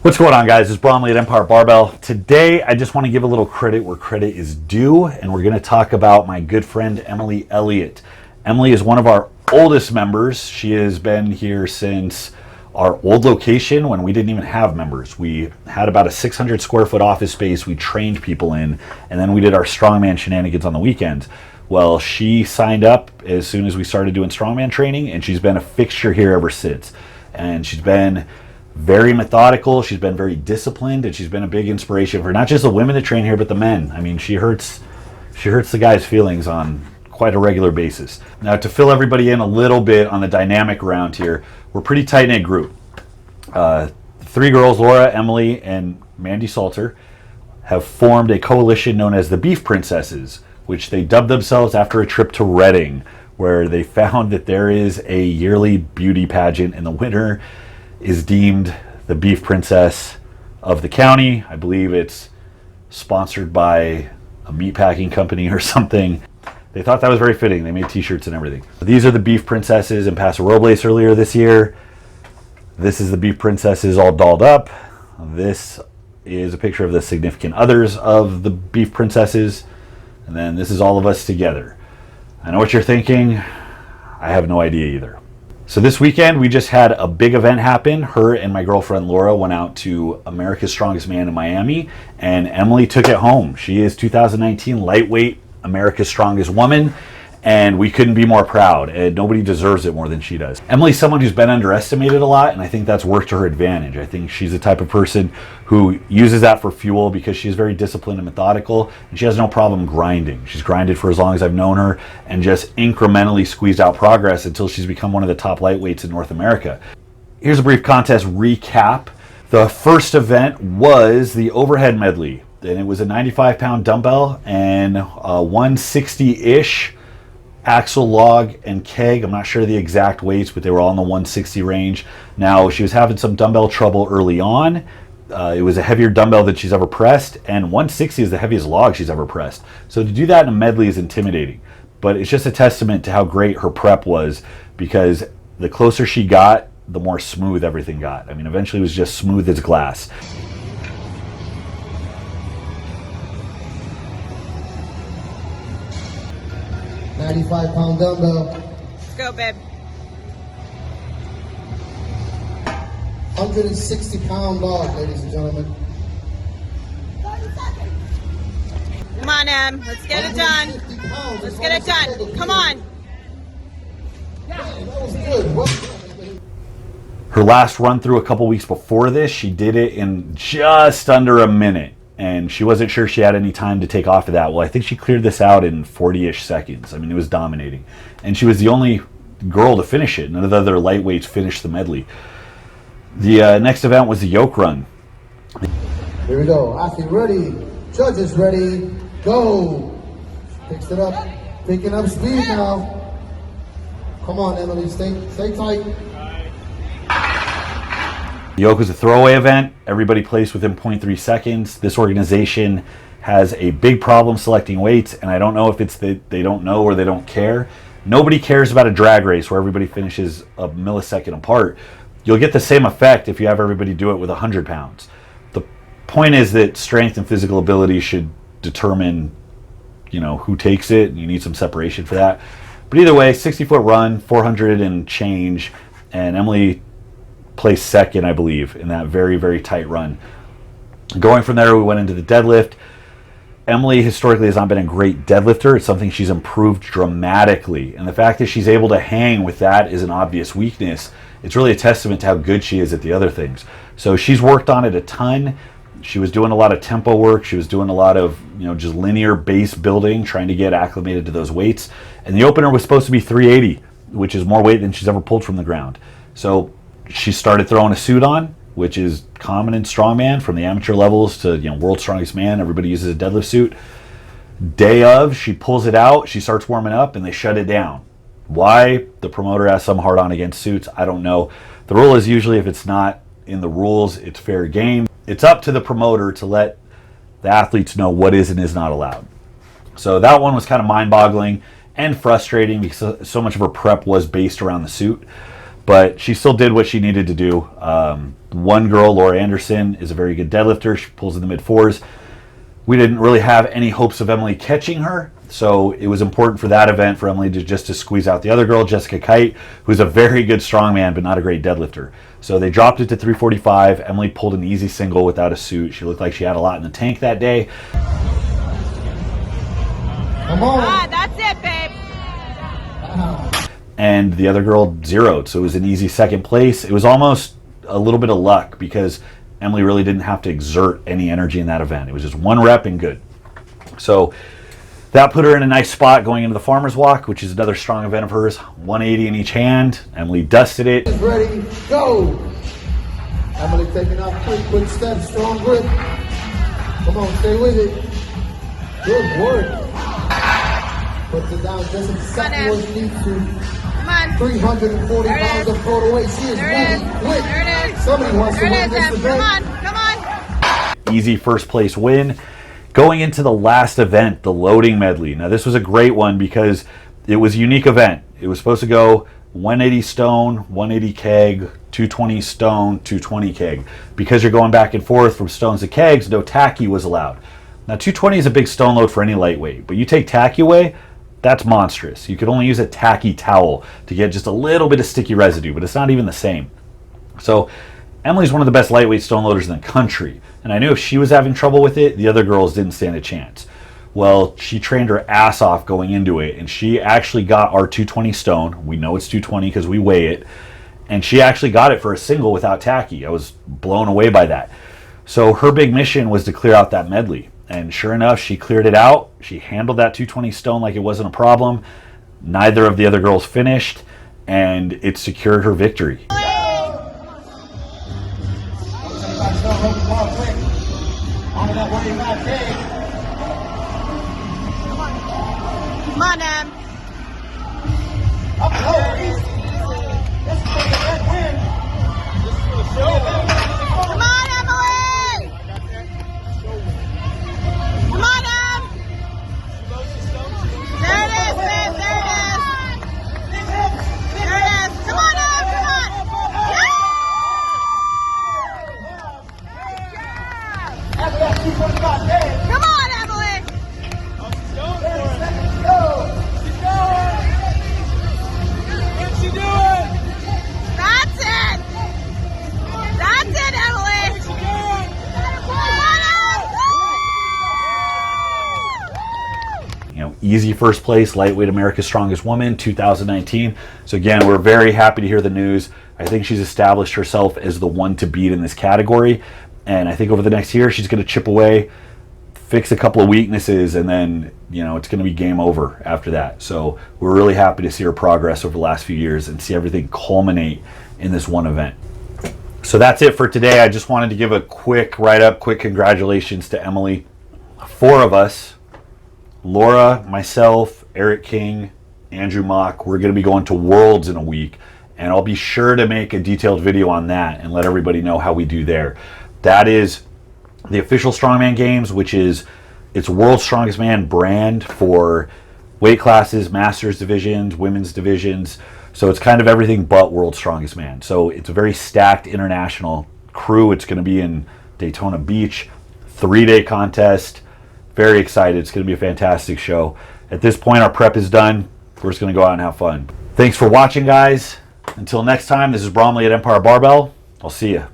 What's going on, guys? It's Bromley at Empire Barbell. Today, I just want to give a little credit where credit is due, and we're going to talk about my good friend, Emily Elliott. Emily is one of our oldest members. She has been here since our old location when we didn't even have members. We had about a 600 square foot office space we trained people in, and then we did our strongman shenanigans on the weekends. Well, she signed up as soon as we started doing strongman training, and she's been a fixture here ever since. And she's been very methodical, she's been very disciplined, and she's been a big inspiration for not just the women that train here, but the men. I mean, she hurts the guys' feelings on quite a regular basis. Now, to fill everybody in a little bit on the dynamic around here, we're a pretty tight-knit group. Three girls, Laura, Emily, and Mandy Salter, have formed a coalition known as the Beef Princesses, which they dubbed themselves after a trip to Reading, where they found that there is a yearly beauty pageant, and the winner is deemed the Beef Princess of the county. I believe it's sponsored by a meatpacking company or something. They thought that was very fitting. They made t-shirts and everything. These are the Beef Princesses in Paso Robles earlier this year. This is the Beef Princesses all dolled up. This is a picture of the significant others of the Beef Princesses. And then this is all of us together. I know what you're thinking. I have no idea either. So this weekend, we just had a big event happen. Her and my girlfriend Laura went out to America's Strongest Man in Miami, and Emily took it home. She is 2019 lightweight America's Strongest Woman, and we couldn't be more proud, and nobody deserves it more than she does. Emily's someone who's been underestimated a lot, and I think that's worked to her advantage. I think she's the type of person who uses that for fuel because she's very disciplined and methodical, and she has no problem grinding. She's grinded for as long as I've known her and just incrementally squeezed out progress until she's become one of the top lightweights in North America. Here's a brief contest recap. The first event was the overhead medley, and it was a 95-pound dumbbell and a 160-ish axle, log, and keg. I'm not sure the exact weights, but they were all in the 160 range. Now, she was having some dumbbell trouble early on. It was a heavier dumbbell than she's ever pressed, and 160 is the heaviest log she's ever pressed. So to do that in a medley is intimidating, but it's just a testament to how great her prep was, because the closer she got, the more smooth everything got. I mean, eventually it was just smooth as glass. £95 dumbbell. Let's go, babe. 160-pound log, ladies and gentlemen. Come on, Em. Let's get it done. Let's get it done. Come on. That was good. Her last run through a couple weeks before this, she did it in just under a minute, and she wasn't sure she had any time to take off of that. Well, I think she cleared this out in 40-ish seconds. I mean, it was dominating. And she was the only girl to finish it. None of the other lightweights finished the medley. The next event was the Yoke run. Here we go. Athlete ready. Judges ready. Go. Picks it up. Picking up speed now. Come on, Emily. Stay tight. The Yoke was a throwaway event. Everybody placed within 0.3 seconds. This organization has a big problem selecting weights, and I don't know if it's that they don't know or they don't care. Nobody cares about a drag race where everybody finishes a millisecond apart. You'll get the same effect if you have everybody do it with 100 pounds. The point is that strength and physical ability should determine, who takes it. You need some separation for that. But either way, 60-foot run, 400 and change, and Emily placed second, I believe, in that very, very tight run. Going from there, we went into the deadlift. Emily historically has not been a great deadlifter. It's something she's improved dramatically. And the fact that she's able to hang with that is an obvious weakness. It's really a testament to how good she is at the other things. So she's worked on it a ton. She was doing a lot of tempo work. She was doing a lot of, just linear base building, trying to get acclimated to those weights. And the opener was supposed to be 380, which is more weight than she's ever pulled from the ground. So she started throwing a suit on, which is common in strongman, from the amateur levels to world's strongest man. Everybody uses a deadlift suit. Day of, she pulls it out, she starts warming up, and they shut it down. Why? The promoter has some hard on against suits. I don't know. The rule is usually if it's not in the rules, it's fair game. It's up to the promoter to let the athletes know what is and is not allowed. So that one was kind of mind-boggling and frustrating because so much of her prep was based around the suit. but she still did what she needed to do. One girl, Laura Anderson, is a very good deadlifter. She pulls in the mid-4s. We didn't really have any hopes of Emily catching her, so it was important for that event for Emily to just squeeze out the other girl, Jessica Kite, who's a very good strongman but not a great deadlifter. So they dropped it to 345. Emily pulled an easy single without a suit. She looked like she had a lot in the tank that day. Come on. Ah, that's it, babe. And the other girl zeroed, so it was an easy second place. It was almost a little bit of luck because Emily really didn't have to exert any energy in that event. It was just one rep and good. So that put her in a nice spot going into the Farmer's Walk, which is another strong event of hers. 180 in each hand. Emily dusted it. Ready, go. Emily taking off quick steps, strong grip. Come on, stay with it. Good work. Puts it down just exactly where she needs to. Come on. 340 pounds of total weight. She is moving quick. There it is. Somebody wants to There win it is, this Em. event. Come on. Easy first place win. Going into the last event, the loading medley. Now this was a great one because it was a unique event. It was supposed to go 180 stone, 180 keg, 220 stone, 220 keg. Because you're going back and forth from stones to kegs, no tacky was allowed. Now 220 is a big stone load for any lightweight, but you take tacky away, that's monstrous. You could only use a tacky towel to get just a little bit of sticky residue, but it's not even the same. So Emily's one of the best lightweight stone loaders in the country, and I knew if she was having trouble with it, the other girls didn't stand a chance. Well, she trained her ass off going into it, and she actually got our 220 stone. We know it's 220 because we weigh it, and she actually got it for a single without tacky. I was blown away by that. So her big mission was to clear out that medley, and sure enough, she cleared it out. She handled that 220 stone like it wasn't a problem. Neither of the other girls finished, and it secured her victory. Come on, Em. Come on, Emily. Come on, Em. There it is, babe. There it is. There it is. Come on, Em. Come on. Yeah! Come on, Emily. What's she doing? That's it. That's it, Emily. What's she doing? Come on, Em. You know, easy first place, lightweight America's Strongest Woman 2019. So again, we're very happy to hear the news. I think she's established herself as the one to beat in this category, and I think over the next year she's going to chip away, fix a couple of weaknesses, and then, you know, it's going to be game over after that. So we're really happy to see her progress over the last few years and see everything culminate in this one event. So that's it for today. I just wanted to give a quick write-up, quick congratulations to Emily. 4 of us, Laura, myself, Eric King, Andrew Mock, we're going to be going to Worlds in a week, and I'll be sure to make a detailed video on that and let everybody know how we do there. That is the official Strongman Games, which is, it's World's Strongest Man brand for weight classes, masters divisions, women's divisions. So it's kind of everything but World's Strongest Man. So it's a very stacked international crew. It's going to be in Daytona Beach, 3-day contest. Very excited. It's going to be a fantastic show. At this point, our prep is done. We're just going to go out and have fun. Thanks for watching, guys. Until next time, this is Bromley at Empire Barbell. I'll see you.